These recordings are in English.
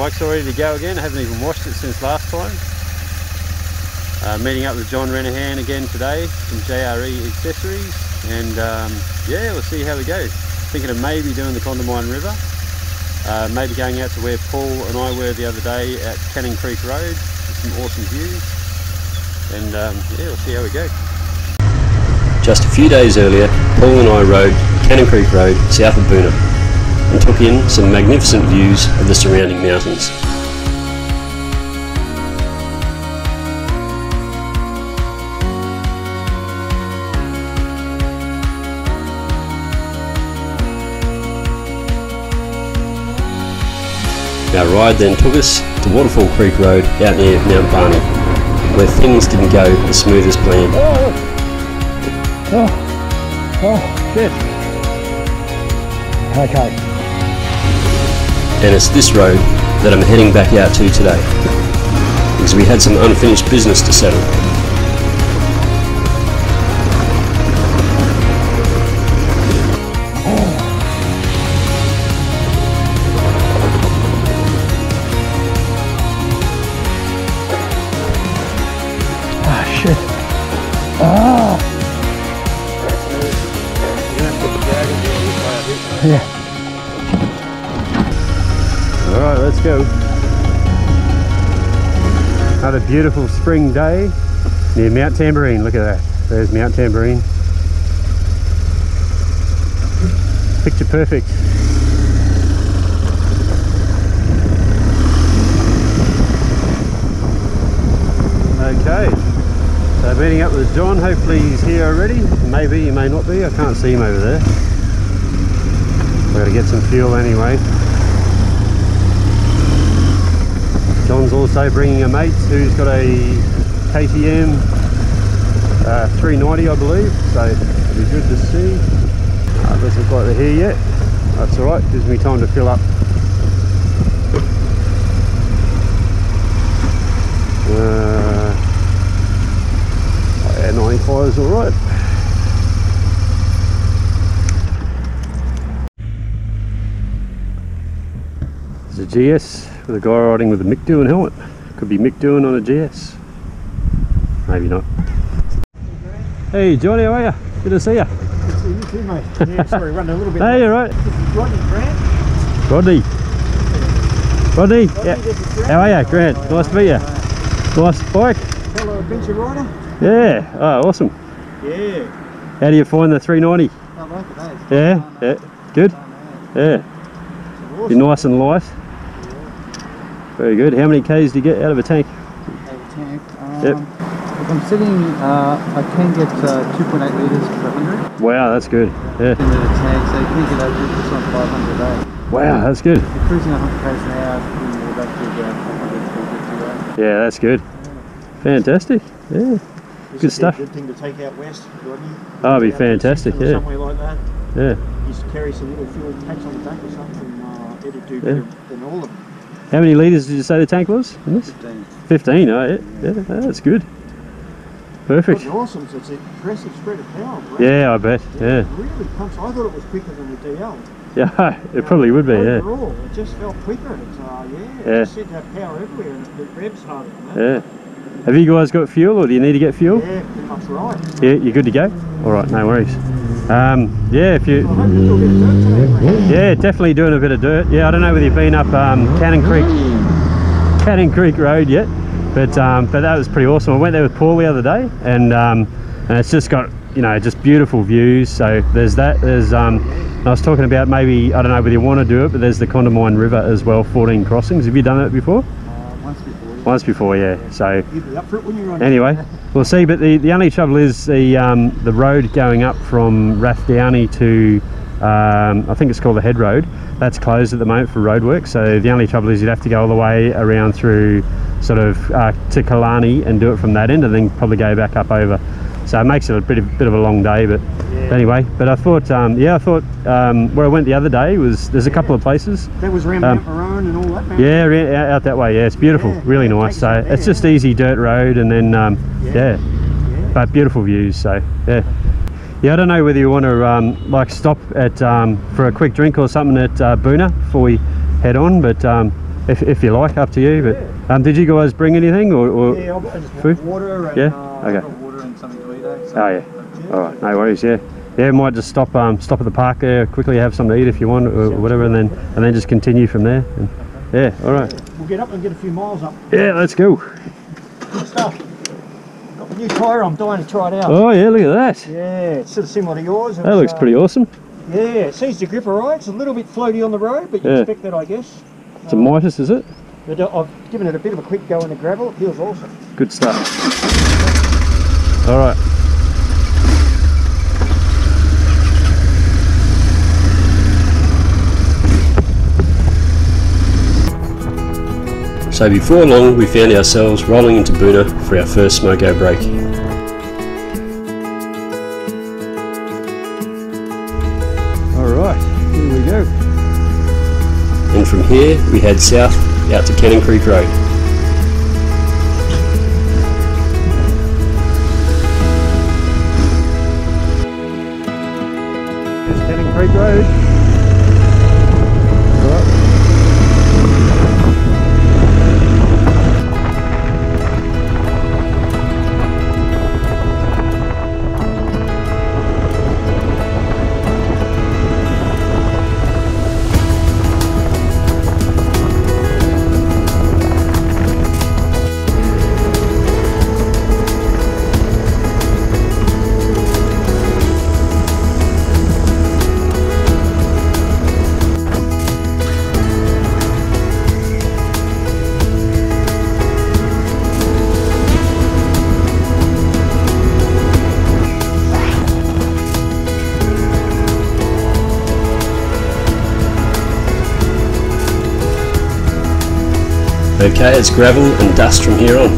bike's all ready to go again. I haven't even washed it since last time. Meeting up with John Renahan again today from JRE Accessories, and yeah, we'll see how we go. Thinking of maybe doing the Condamine River, maybe going out to where Paul and I were the other day at Canning Creek Road with some awesome views, and yeah, we'll see how we go. Just a few days earlier, Paul and I rode Canning Creek Road south of Boonah and took in some magnificent views of the surrounding mountains. Our ride then took us to Waterfall Creek Road out near Mt Barney, where things didn't go as smooth as planned. Oh, shit. Okay. And it's this road that I'm heading back out to today, because we had some unfinished business to settle. Yeah. Alright, let's go. Another beautiful spring day near Mt Tambourine. Look at that. There's Mt Tambourine. Picture perfect. Okay. So meeting up with John. Hopefully he's here already. Maybe, he may not be. I can't see him over there. We've got to get some fuel anyway. John's also bringing a mate who's got a KTM 390, I believe, so it'll be good to see. Doesn't look like they're here yet. That's alright, gives me time to fill up. Yeah, 95 is alright. A GS with a guy riding with a Mick Doohan helmet. Could be Mick Doohan on a GS. Maybe not. Hey Johnny, how are you? Good to see you. Good to see you too, mate. Yeah, sorry, running a little bit. Hey, you're right. This is Rodney, Grant. Rodney. Rodney, yeah. How are you, Grant? Nice to meet you. Nice bike. Fellow adventure rider. Yeah. Oh, awesome. Yeah. How do you find the 390? I like it, eh? Yeah. Yeah. Good. Yeah. Be nice and light. Very good. How many Ks do you get out of a tank? Out of a tank? Yep. If I'm sitting, I can get 2.8 litres per 100. Wow, that's good. Yeah. 10 litre tank, so you can get over just on 500 a day. Wow, that's good. If you're cruising 100 k's an hour, you're back to about 400, 450 a day. Yeah, that's good. Fantastic. Yeah. Good stuff. Good thing to take out west, Rodney. Oh, it'd be fantastic. Yeah. Somewhere like that. Yeah. Just carry some little fuel packs on the back or something. It'd do better than all of them. How many litres did you say the tank was in this? 15. 15, oh yeah. Yeah, that's good. Perfect. It's awesome, so it's an impressive spread of power. Right? Yeah, I bet. Yeah. It really pumps. I thought it was quicker than the DL. Yeah, it probably would be, yeah. Overall, it just felt quicker. It's, it just seemed to have power everywhere and it revs harder than that. Yeah. Have you guys got fuel, or do you need to get fuel? Yeah, pretty much right. Yeah, you're good to go? Alright, no worries. Yeah, if you... I hope you do a bit of dirt today, mate. Yeah, definitely doing a bit of dirt. Yeah, I don't know whether you've been up Canning Creek Road yet, but that was pretty awesome. I went there with Paul the other day, and it's just got, you know, just beautiful views. So there's that. There's I was talking about maybe, I don't know whether you want to do it, but there's the Condamine River as well, 14 crossings. Have you done that before? Once before. Once before, yeah. So You'd be up for it when you're on. Anyway, we'll see. But the only trouble is the road going up from Rathdowney to I think it's called the Head Road. That's closed at the moment for roadwork. So the only trouble is you'd have to go all the way around through sort of to Killarney and do it from that end, and then probably go back up over. So it makes it a bit of a long day. But anyway, but I thought where I went the other day there's a couple of places. That was around Mount Barney and all that. Man. Yeah, out that way. Yeah, it's beautiful, really nice. So it's just easy dirt road, and then but beautiful views. So yeah, I don't know whether you want to like stop at for a quick drink or something at Boonah before we head on, but if you like, up to you. But did you guys bring anything or yeah, I've just food? Water and Okay. I've got water and something to eat. So, Oh yeah. All right, no worries. Yeah. Yeah, might just stop at the park there quickly, have something to eat if you want, or whatever, and then just continue from there. And, yeah, all right. We'll get up and get a few miles up. Yeah, let's go. Good stuff. Got the new tyre. I'm dying to try it out. Oh yeah, look at that. Yeah, it's sort of similar to yours. That looks pretty awesome. Yeah, it seems to grip alright. It's a little bit floaty on the road, but you expect that, I guess. It's a Midas, is it? But I've given it a bit of a quick go in the gravel. It feels awesome. Good stuff. All right. So before long we found ourselves rolling into Boona for our first smoko break. Alright, here we go. And from here we head south out to Cannon Creek Road. Here's Cannon Creek Road. Okay, it's gravel and dust from here on.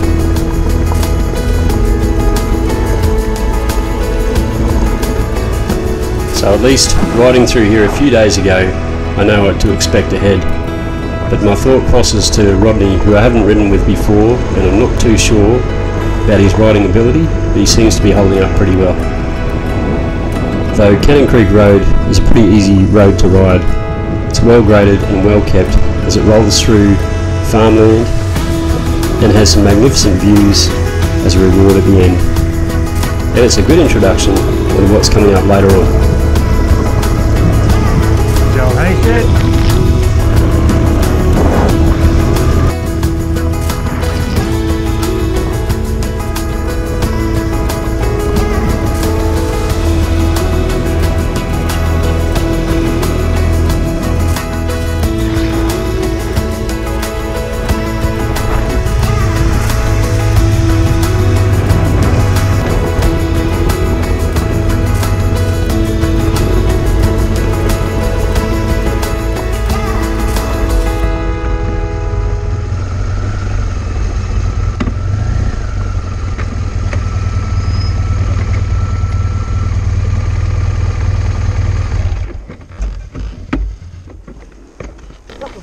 So at least riding through here a few days ago, I know what to expect ahead. But my thought crosses to Rodney, who I haven't ridden with before, and I'm not too sure about his riding ability, but he seems to be holding up pretty well. Though Cannon Creek Road is a pretty easy road to ride. It's well graded and well kept as it rolls through farmland and has some magnificent views as a reward at the end. And it's a good introduction to what's coming up later on. Joel Haystead.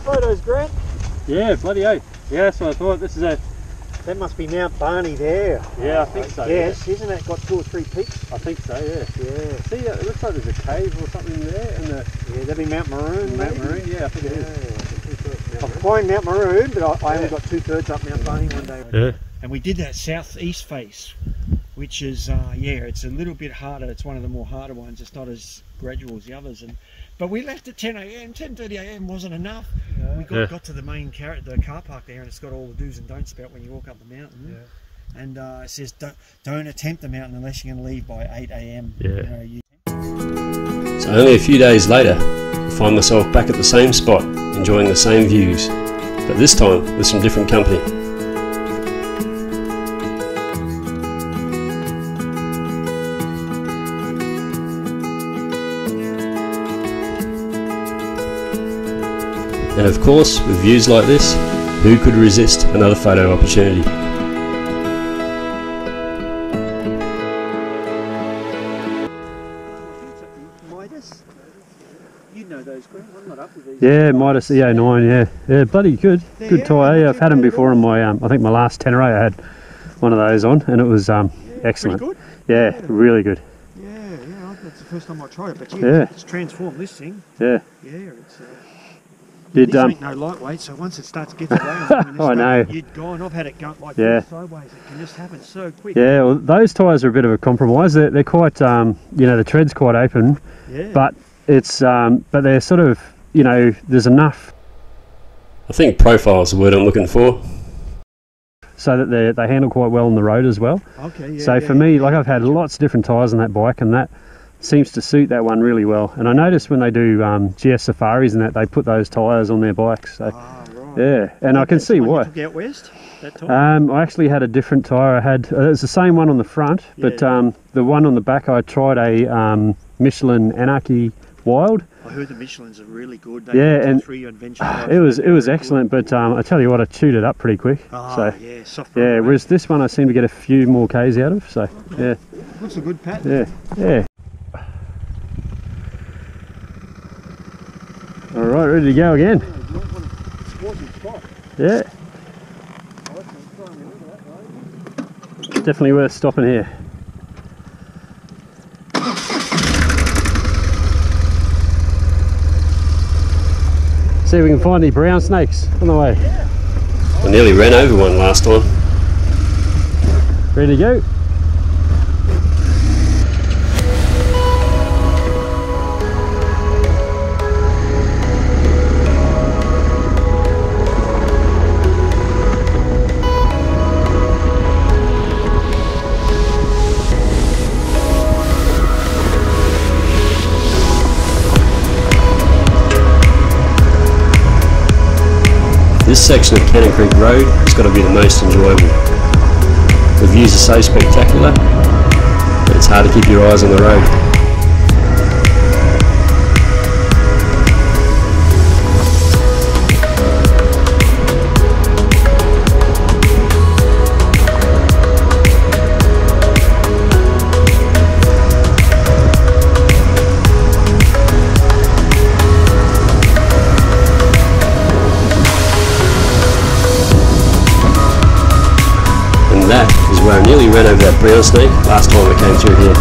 Photos, Grant. Yeah, bloody oath. Yeah, that's what I thought. This is a... That must be Mt Barney there. Yeah, I think so. Yes, isn't it got 2 or 3 peaks? I think so, yeah. Yeah. See, it looks like there's a cave or something there. And Yeah, that'd be Mount Maroon. Mount maybe? Maroon, yeah, I think it is. I've climbed Mount Maroon, but I only got 2/3 up Mount Barney one day. Yeah. And we did that southeast face, which is, yeah, it's a little bit harder. It's one of the more harder ones. It's not as gradual as the others. But we left at 10 AM, 10:30 AM wasn't enough. Yeah. We got to the main the car park there, and it's got all the do's and don'ts about when you walk up the mountain. Yeah. And it says don't attempt the mountain unless you're going to leave by 8 AM. Yeah. So only a few days later, I find myself back at the same spot, enjoying the same views, but this time with some different company. And of course, with views like this, who could resist another photo opportunity? Midas? You know those, Grant. I'm not up with these. Yeah, Midas EO9, yeah. Yeah, bloody good. Good tyre. Yeah, I've had them before on my, I think my last Tenere I had one of those on, and it was excellent. Good? Yeah, really good. Yeah, that's the first time I tried it, but yeah. It's transformed this thing. Yeah. Yeah, it's... Did this ain't no lightweight, so once it starts getting around, I know. You're gone. I've had it go like Yeah. sideways. It can just happen so quick. Yeah, well, those tyres are a bit of a compromise. They're quite, you know, the tread's quite open, Yeah. but it's, but they're sort of, you know, there's enough I think profile is the word I'm looking for. so that they handle quite well on the road as well. Okay. Yeah. So for me, like I've had lots of different tyres on that bike, and that seems to suit that one really well. And I noticed when they do GS Safaris and that, they put those tyres on their bikes. So Right. yeah, and I can see why. You took out west that time. I actually had a different tyre. I had it's the same one on the front, but the one on the back I tried a Michelin Anarchy Wild. I heard the Michelins are really good. Yeah, and 3 adventure it was excellent. But I tell you what, I chewed it up pretty quick. So yeah, soft. yeah, whereas this one I seem to get a few more K's out of. So yeah, Looks a good pattern. yeah. All right, ready to go again. Yeah. Definitely worth stopping here. See if we can find any brown snakes on the way. I nearly ran over one last time. Ready to go? This section of Canning Creek Road has got to be the most enjoyable. The views are so spectacular, but it's hard to keep your eyes on the road. That is where I nearly ran over that brown snake last time I came through here.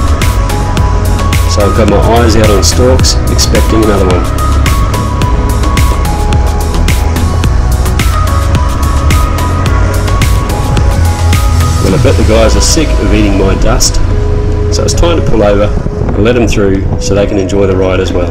So I've got my eyes out on stalks, expecting another one. Well, I bet the guys are sick of eating my dust, so it's time to pull over and let them through so they can enjoy the ride as well.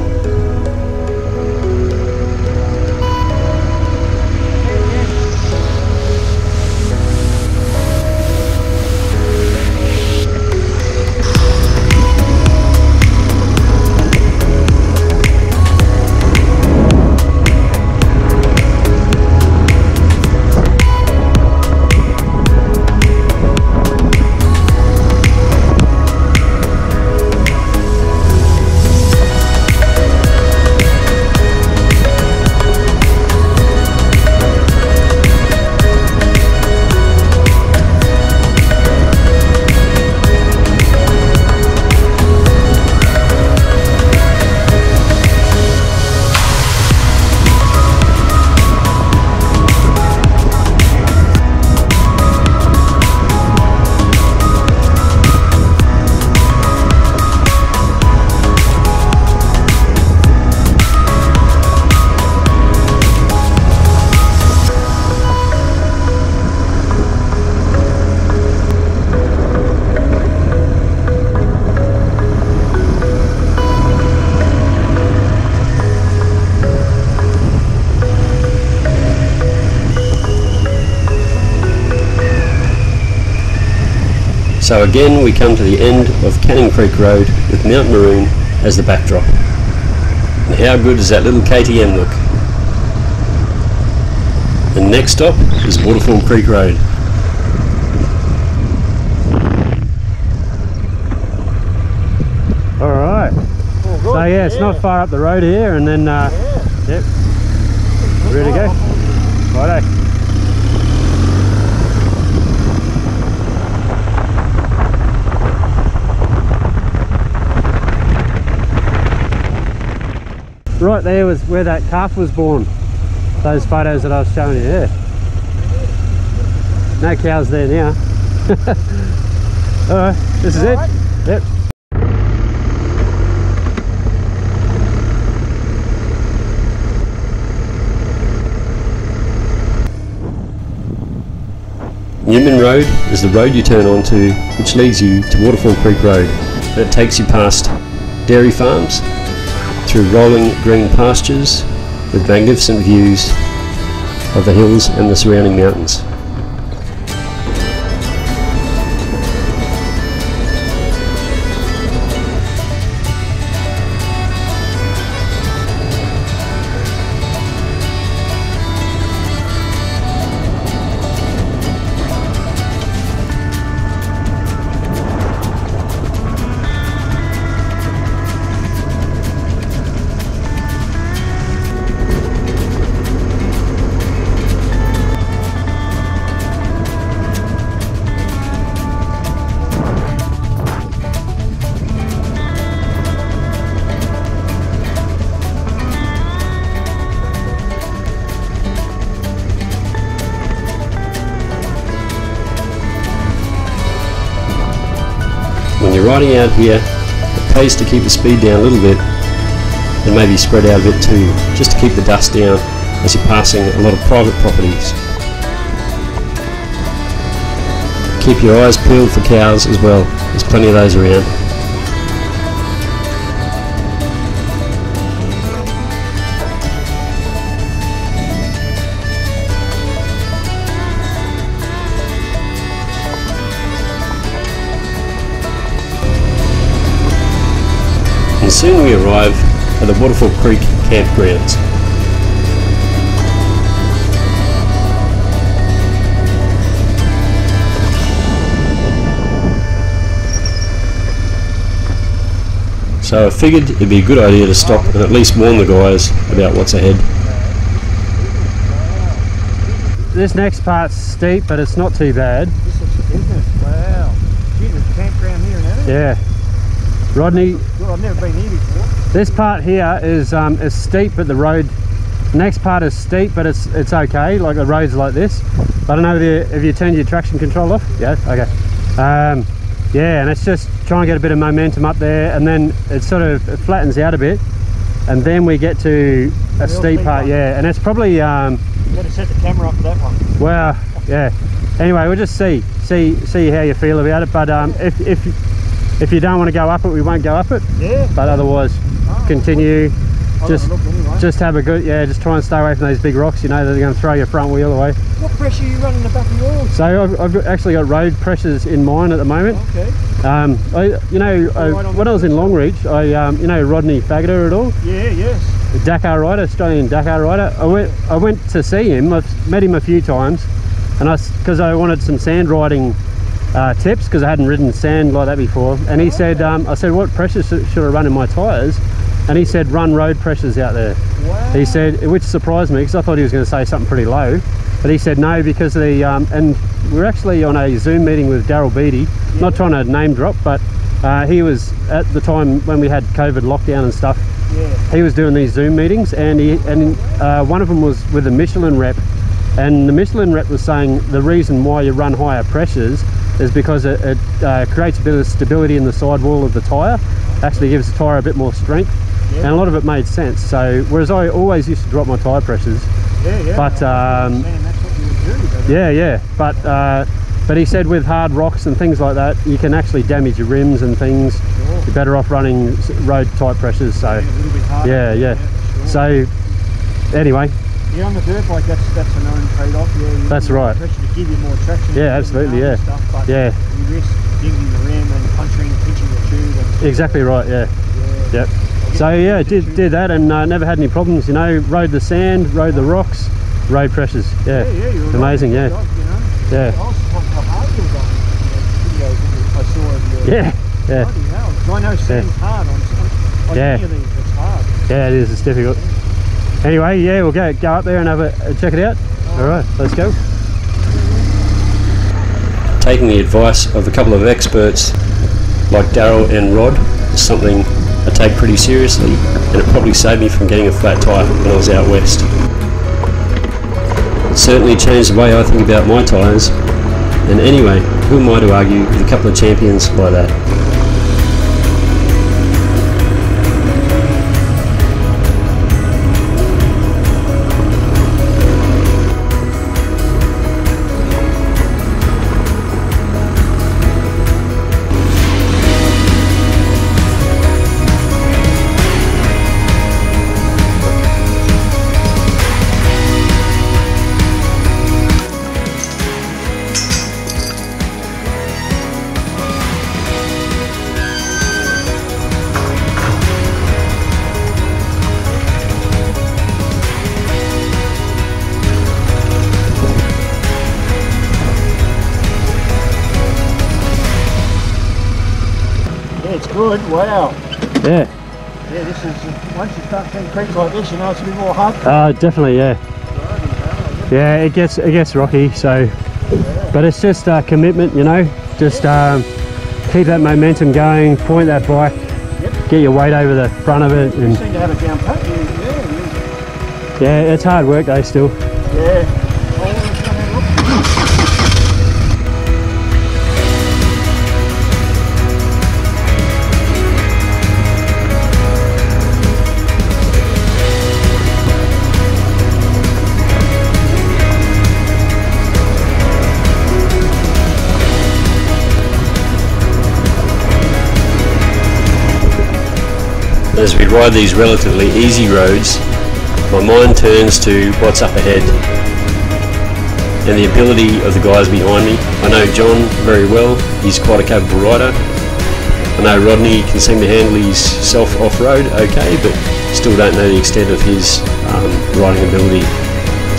So again we come to the end of Canning Creek Road with Mount Maroon as the backdrop. And how good does that little KTM look? The next stop is Waterfall Creek Road. Alright. So yeah, it's not far up the road here, and then yep. Ready to go? Righto. Right there was where that calf was born. Those photos that I was showing you, yeah. No cows there now. Alright, this is it. Yep. Newman Road is the road you turn onto, which leads you to Waterfall Creek Road, and it takes you past dairy farms, through rolling green pastures with magnificent views of the hills and the surrounding mountains. When you're riding out here, it pays to keep the speed down a little bit and maybe spread out a bit too, just to keep the dust down as you're passing a lot of private properties. Keep your eyes peeled for cows as well, there's plenty of those around. And soon we arrive at the Waterfall Creek campgrounds. So I figured it'd be a good idea to stop and at least warn the guys about what's ahead. This next part's steep, but it's not too bad. This looks a business. Wow. Gee, there's a campground here now. Yeah. Rodney, Well, I've never been here before. this part here is steep, but the road, next part is steep, but it's okay, like the road's like this. I don't know if you turned your traction control off. Yeah, okay. Yeah, and it's just trying to get a bit of momentum up there, and then it sort of flattens out a bit, and then we get to a steep part. Yeah, and it's probably You better set the camera up for that one. well, yeah. Anyway, we'll just see how you feel about it. But if you don't want to go up it, we won't go up it. Yeah. But otherwise, continue. I'll Just have a look anyway. just have a good, yeah, just try and stay away from those big rocks, you know, that are going to throw your front wheel away. What pressure are you running the back of yours? So I've actually got road pressures in mine at the moment. Okay. When I was in Longreach, you know Rodney Faggoter at all? Yeah, yes. The Dakar rider, Australian Dakar rider. I went to see him. I've met him a few times, and because I wanted some sand riding tips, because I hadn't ridden sand like that before. And he said, I said, what pressure should I run in my tyres? And he said, run road pressures out there. Wow. He said, which surprised me, because I thought he was going to say something pretty low. But he said no, because the and we're actually on a Zoom meeting with Daryl Beattie. Yeah. Not trying to name drop, but he was at the time when we had COVID lockdown and stuff. Yeah. He was doing these Zoom meetings, and one of them was with a Michelin rep, and the Michelin rep was saying the reason why you run higher pressures is because it creates a bit of stability in the sidewall of the tyre, actually gives the tyre a bit more strength. Yeah. And a lot of it made sense. So whereas I always used to drop my tyre pressures, but that's what you would do, yeah, but he said with hard rocks and things like that, you can actually damage your rims and things. Sure. You're better off running road type pressures. So a little bit harder. yeah. Sure. So anyway, yeah, on the dirt bike, that's a known trade-off. Yeah, that's right. Pressure to give you more traction. Yeah, absolutely. Yeah, stuff, but yeah. You risk dinging the rim and puncturing, pinching the tube. And exactly right. Yeah. Yep. So yeah, did that, and never had any problems. You know, rode the sand, rode the rocks, road pressures. Yeah, you're amazing. Right. Yeah, yeah. I was surprised how hard you were on videos I saw of you. Yeah. I know sand's hard on any of these. It's hard. Yeah, it is. It's difficult. Anyway, yeah, we'll go up there and have a check it out. All right, let's go. Taking the advice of a couple of experts like Daryl and Rod is something I take pretty seriously, and it probably saved me from getting a flat tyre when I was out west. It certainly changed the way I think about my tyres, and anyway, who am I to argue with a couple of champions like that? good. Wow. Yeah. Yeah, this is, once you start seeing creeks like this, you know it's a bit more hard. Definitely, yeah. Yeah, it gets rocky, so, but it's just commitment, you know, just keep that momentum going, point that bike, get your weight over the front of it. And you seem to have it down pat. Yeah, it's hard work though still. Yeah. As we ride these relatively easy roads, my mind turns to what's up ahead and the ability of the guys behind me. I know John very well, he's quite a capable rider. I know Rodney can seem to handle himself off-road okay, but still don't know the extent of his riding ability.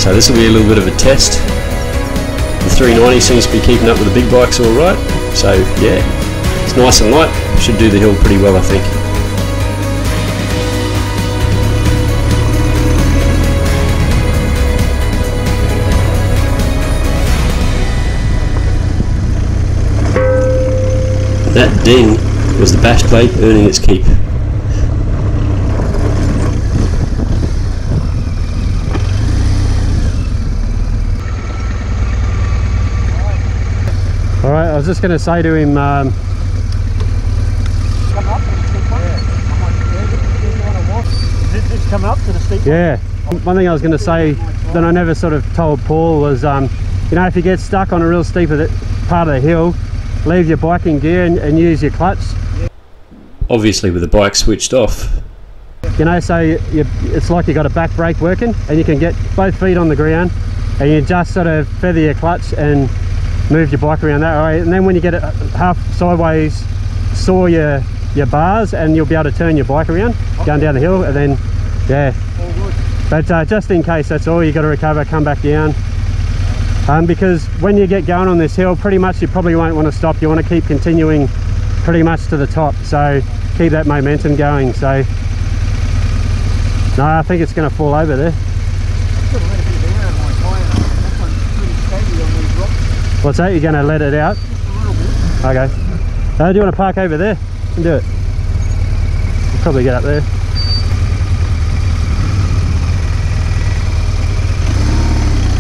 So this will be a little bit of a test. The 390 seems to be keeping up with the big bikes alright, so yeah, it's nice and light, should do the hill pretty well I think. That ding was the bash plate earning its keep. Alright, I was just going to say to him, Come up to the steep. yeah, one thing I was going to say that I never sort of told Paul was, you know, if you get stuck on a real steep part of the hill, leave your bike in gear and use your clutch. Obviously with the bike switched off. You know, so it's like you got a back brake working and you can get both feet on the ground and you just sort of feather your clutch and move your bike around that way, and then when you get it half sideways, saw your bars and you'll be able to turn your bike around going down the hill, and then yeah, All good. but just in case, that's all, you got to recover, come back down, because when you get going on this hill, pretty much you probably won't want to stop. You want to keep continuing pretty much to the top, so keep that momentum going. So no, I think it's going to fall over there. What's that? You're going to let it out? Okay. Do you want to park over there and do it? We'll probably get up there.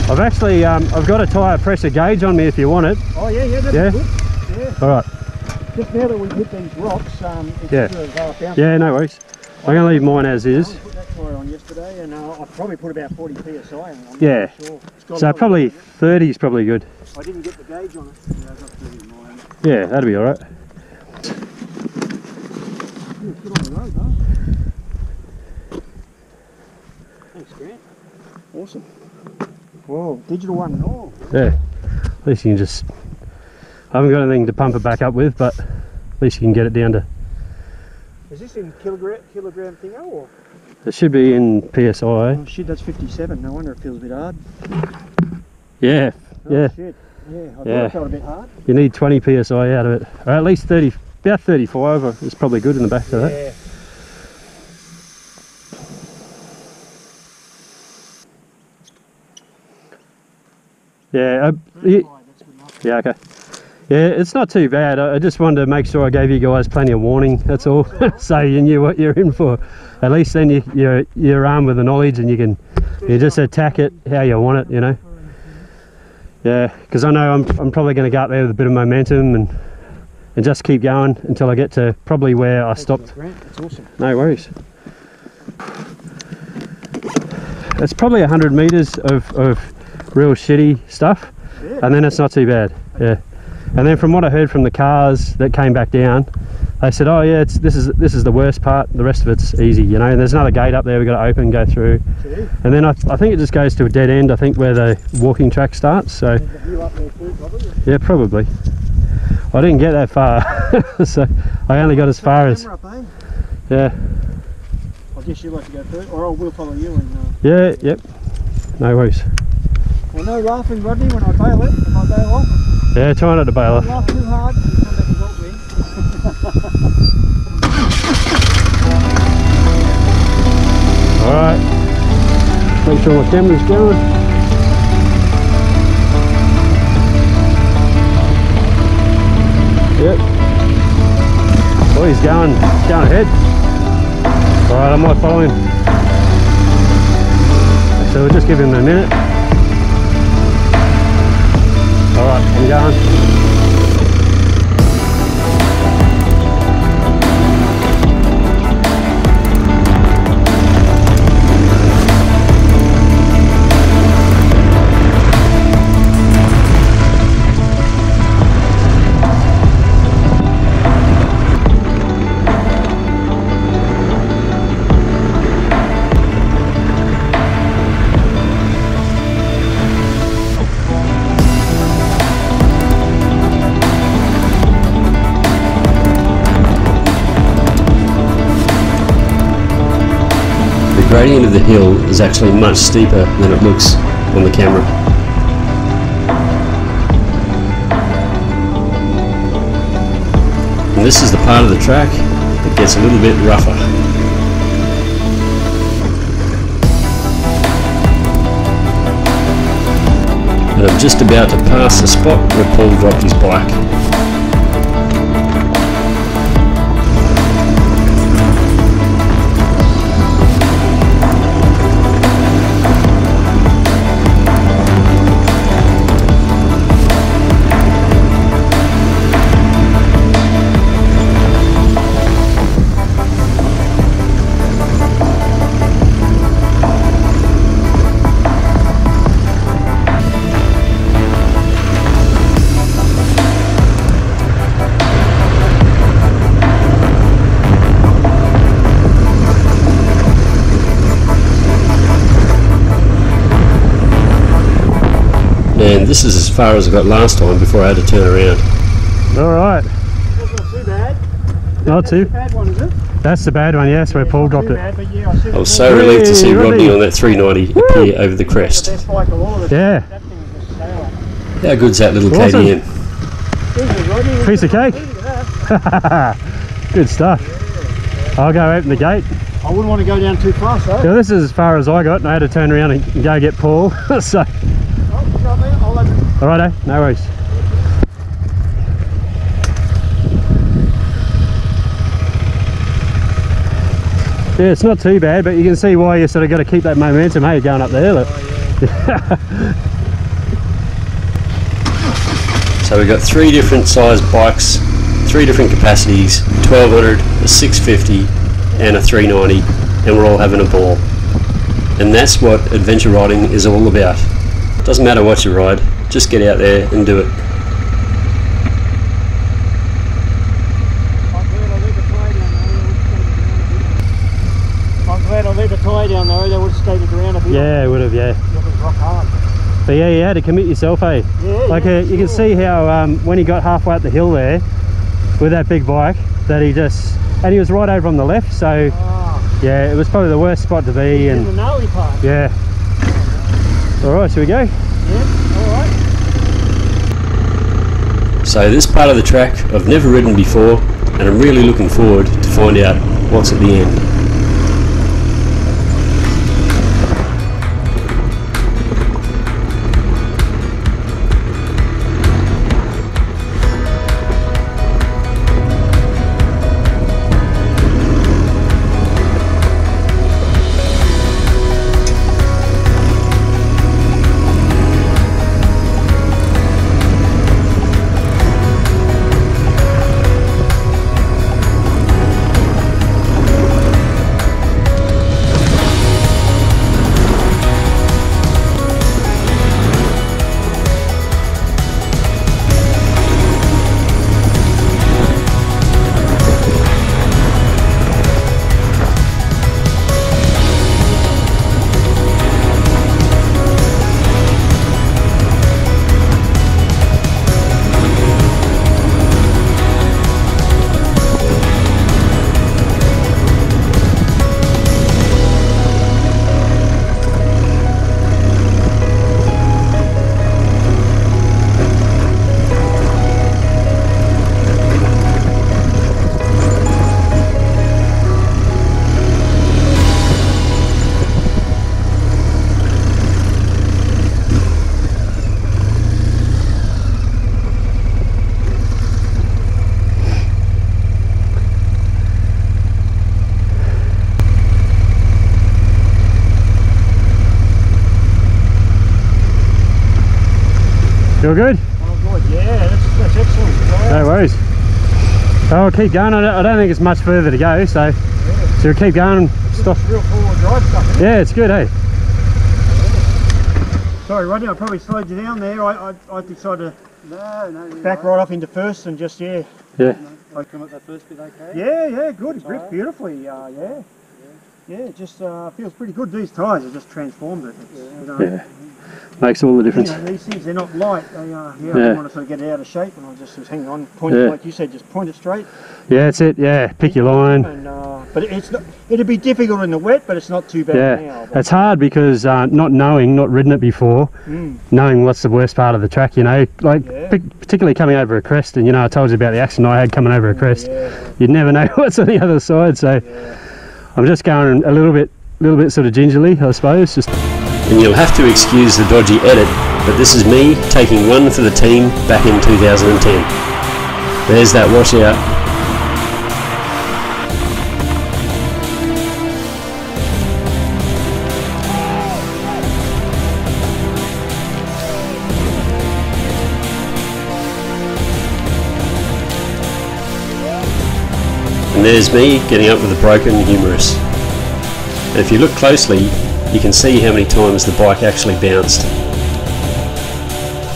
I've actually, I've got a tyre pressure gauge on me if you want it. Oh yeah, that's Yeah? good. Yeah. All right. Just now that we've hit these rocks, it's Yeah. sort of, bounced. Yeah, no worries. I'm going to leave mine as I is. only put that tyre on yesterday, and I've probably put about 40 psi in. I'm not Yeah. sure. It's got a So lot of probably weight. 30 is probably good. I didn't get the gauge on it. Yeah, I got 30 in mine. Yeah, that'll be all right. Yeah, it's good on the road, huh? Thanks, Grant. Awesome. Whoa, digital one and all. Yeah. At least you can just... I haven't got anything to pump it back up with, but at least you can get it down to... Is this in kilogram thingo or? It should be in PSI. Oh shit, that's 57. No wonder it feels a bit hard. Yeah, Oh, yeah. Shit. Yeah, I thought Yeah. it felt a bit hard. You need 20 PSI out of it. Or at least 30, about 35 is probably good in the back of that. Yeah. Yeah, That's good enough. yeah, okay. Yeah, it's not too bad. I just wanted to make sure I gave you guys plenty of warning, that's all. So you knew what you're in for. At least then you're armed with the knowledge and you just attack it how you want it, you know. Yeah, because I know I'm probably going to go up there with a bit of momentum and just keep going until I get to probably where I stopped. That's awesome. No worries. It's probably 100 meters of real shitty stuff, Yeah. and then it's not too bad. Yeah. And then from what I heard from the cars that came back down, they said, oh yeah, this is the worst part, the rest of it's easy, you know. And there's another gate up there we've got to open, go through, and then I think it just goes to a dead end, I think, where the walking track starts. So There's a view up there too, probably. yeah, probably. I didn't get that far, so I only got as far as, Camera up, eh? yeah. I guess you'd like to go first, or I will follow you and... Yeah, yep, no worries. Well, no laughing, Rodney, when I bail it, if I bail off. Yeah, try not to bail off. Laugh too hard, you come back and help me. Alright. Make sure my camera's going. Yep. Oh, he's going ahead. Alright, I might follow him. So we'll just give him a minute. Alright, I'm going. The gradient of the hill is actually much steeper than it looks on the camera. And this is the part of the track that gets a little bit rougher. And I'm just about to pass the spot where Paul dropped his bike. And this is as far as I got last time before I had to turn around. Alright. That's not too bad. Not too. That's the bad one, is it? That's the bad one, yes, where Paul dropped it. Bad, but yeah, I see I was so relieved to see Rodney on that 390 Woo! appear over the crest. the best bike of all of it. Yeah. That thing was just sour. How good's that little Awesome. KTM? Here's the Rodney. Piece of cake. Look at that. Good stuff. I'll go open the gate. I wouldn't want to go down too fast though. Yeah, this is as far as I got, and I had to turn around and go get Paul. So, Oh, you got me? I'll open it. alrighto, no worries. Yeah, it's not too bad, but you can see why you sort of got to keep that momentum, hey, going up there. Look. So we've got three different size bikes, three different capacities, 1200, a 650 and a 390, and we're all having a ball. And that's what adventure riding is all about. Doesn't matter what you ride, just get out there and do it. I'm glad I leave the tyre down there. They would have skated around a bit. Yeah, it would have, yeah. It was rock hard. But yeah, you had to commit yourself, eh? Yeah, Like yeah, you can see how when he got halfway up the hill there with that big bike, that he just, and he was right over on the left, so yeah, it was probably the worst spot to be. In And the gnarly part. yeah. All right, shall we go? Yeah, alright. So this part of the track I've never ridden before, and I'm really looking forward to find out what's at the end. good. Yeah, that's excellent. Right. No worries. So I'll keep going. I don't think it's much further to go, so we'll keep going. Stop. Real forward drive stuff, isn't it? Yeah, it's good, eh? Sorry, Rodney, I probably slowed you down there. I decided to back right off into first and just, yeah. Yeah. I come up that first bit okay? Yeah, good. It's gripped beautifully, yeah. Yeah, it just feels pretty good. These tyres have just transformed it. It's, you know, Yeah. Makes all the difference. You know, these things, they're not light. They I didn't want to sort of get it out of shape, and I just was hanging on, point it, like you said, just point it straight. Yeah, that's it. Yeah, pick your line. And, but it's not. It'd be difficult in the wet, but it's not too bad now. But it's hard because not ridden it before, knowing what's the worst part of the track, you know, like particularly coming over a crest. And you know, I told you about the accident I had coming over a crest. You'd never know what's on the other side. So I'm just going a little bit sort of gingerly, I suppose. Just. And you'll have to excuse the dodgy edit, but this is me taking one for the team back in 2010. There's that washout. And there's me getting up with a broken humerus. And if you look closely, you can see how many times the bike actually bounced.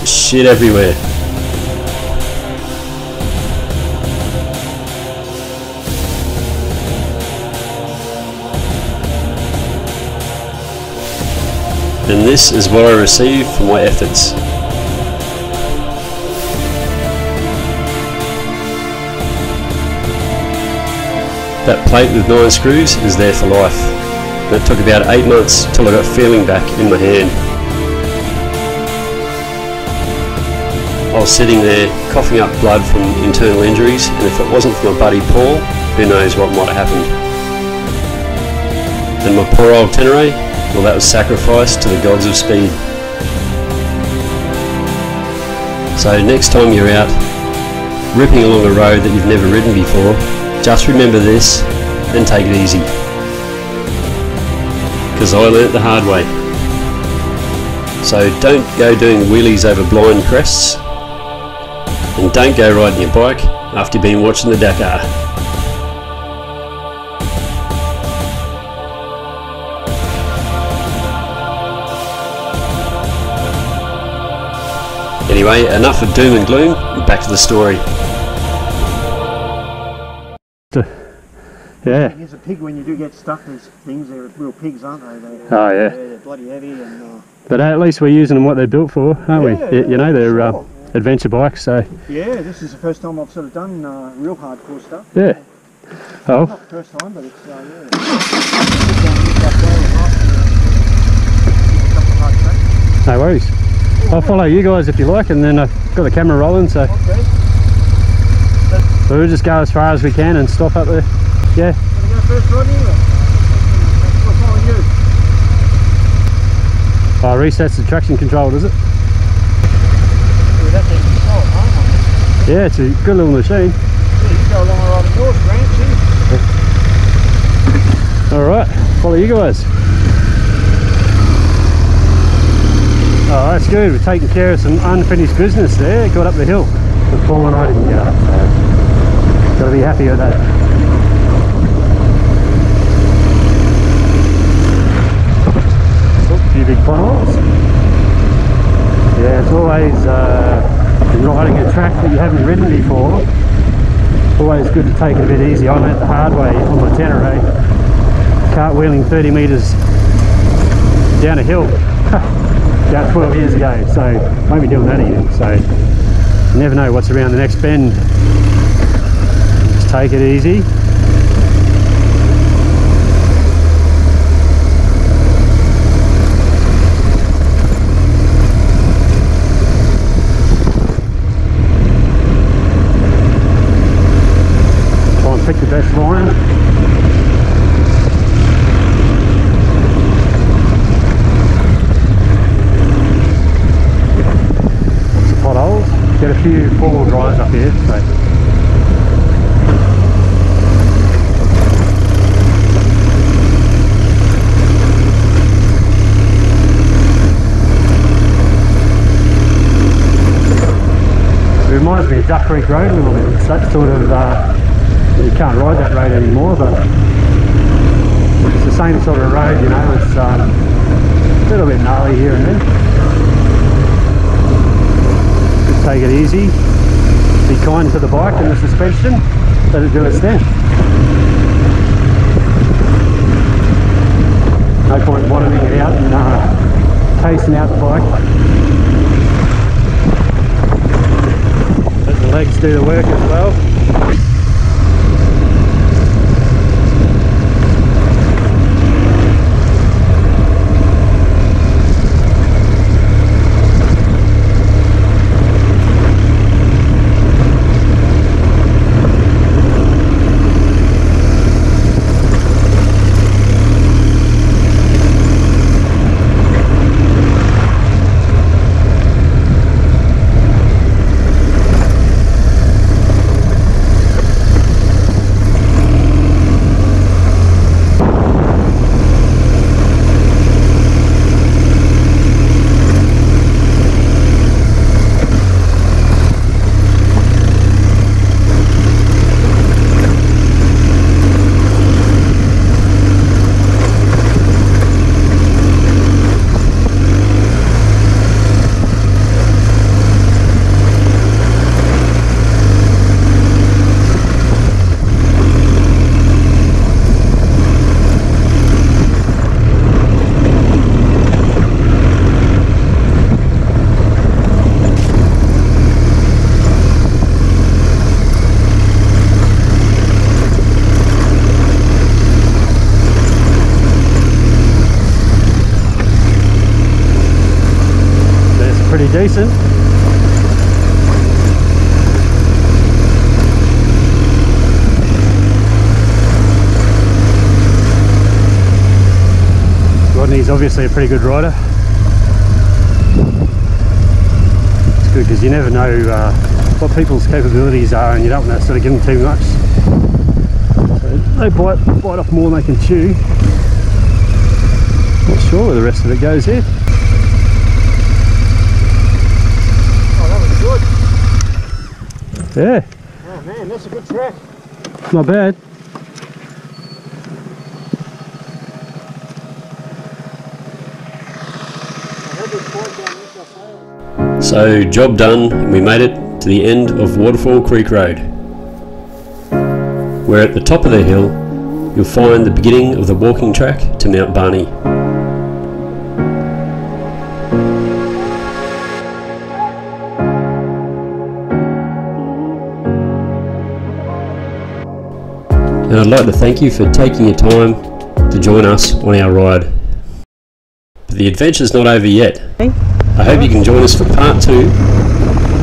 Shit everywhere. And this is what I receive for my efforts. That plate with 9 screws is there for life. And it took about 8 months till I got feeling back in my hand. I was sitting there coughing up blood from internal injuries, and if it wasn't for my buddy Paul, who knows what might have happened. And my poor old Tenere, well, that was sacrificed to the gods of speed. So next time you're out ripping along a road that you've never ridden before, just remember this and take it easy. Because I learnt the hard way. So don't go doing wheelies over blind crests, and don't go riding your bike after you've been watching the Dakar. Anyway, enough of doom and gloom, back to the story. Yeah. Here's a pig when you do get stuck. These things, they're real pigs, aren't they? Oh yeah. They're bloody heavy and. But at least we're using them what they're built for, aren't we? Yeah, You know, they're adventure bikes, so. Yeah, this is the first time I've sort of done real hardcore stuff. Yeah. Oh. Not the first time, but it's No worries. I'll follow you guys if you like, and then I've got the camera rolling, so. Okay. So we'll just go as far as we can and stop up there. Yeah. Want to go first, Rodney? We'll follow you. Oh, resets the traction control, does it? That's a control, huh? Yeah, it's a good little machine. Yeah, you go along right at yours, Grant, see? Alright, follow you guys. Oh, that's good. We're taking care of some unfinished business there. Got up the hill. But Paul and I didn't get up, so got to be happy with that. A few big potholes. Yeah, it's always riding a track that you haven't ridden before. Always good to take it a bit easy. I learnt the hard way on my Tenere, cartwheeling 30 metres down a hill about 12 years ago, so won't be doing that again. So you never know what's around the next bend. Just take it easy. Try and pick the best line. Get a few four-wheel drives up here, so. It reminds me of Duck Creek Road a little bit. It's that sort of, you can't ride that road anymore, but it's the same sort of road, you know. It's a little bit gnarly here and there. Just take it easy, be kind to the bike and the suspension, let it do its thing. No point bottoming it out and pacing out the bike. Let the legs do the work as well. Decent. Rodney's obviously a pretty good rider. It's good because you never know what people's capabilities are, and you don't want to sort of give them too much. So they bite off more than they can chew. Not sure where the rest of it goes here. Yeah. Oh man, that's a good track. Not bad. So job done, and we made it to the end of Waterfall Creek Road. We're at the top of the hill. You'll find the beginning of the walking track to Mt Barney. And I'd like to thank you for taking your time to join us on our ride. But the adventure's not over yet. I hope you can join us for part 2,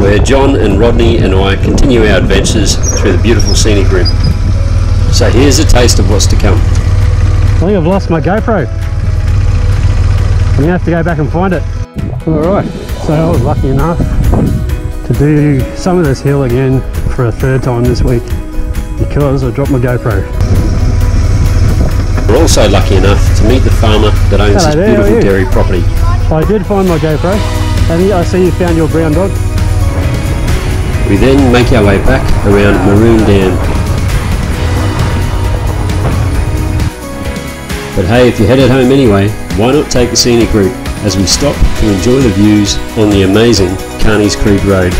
where John and Rodney and I continue our adventures through the beautiful scenic rim. So here's a taste of what's to come. I think I've lost my GoPro. I'm going to have to go back and find it. Alright, so I was lucky enough to do some of this hill again for a 3rd time this week, because I dropped my GoPro. We're also lucky enough to meet the farmer that owns this beautiful dairy property. I did find my GoPro, and I see you found your brown dog. We then make our way back around Maroon Dam. But hey, if you're headed home anyway, why not take the scenic route as we stop to enjoy the views on the amazing Carney's Creek Road.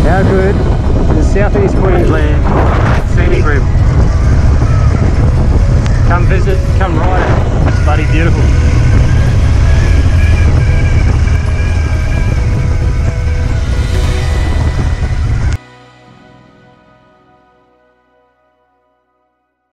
How good is Southeast Queensland scenic rim? Come visit, come ride.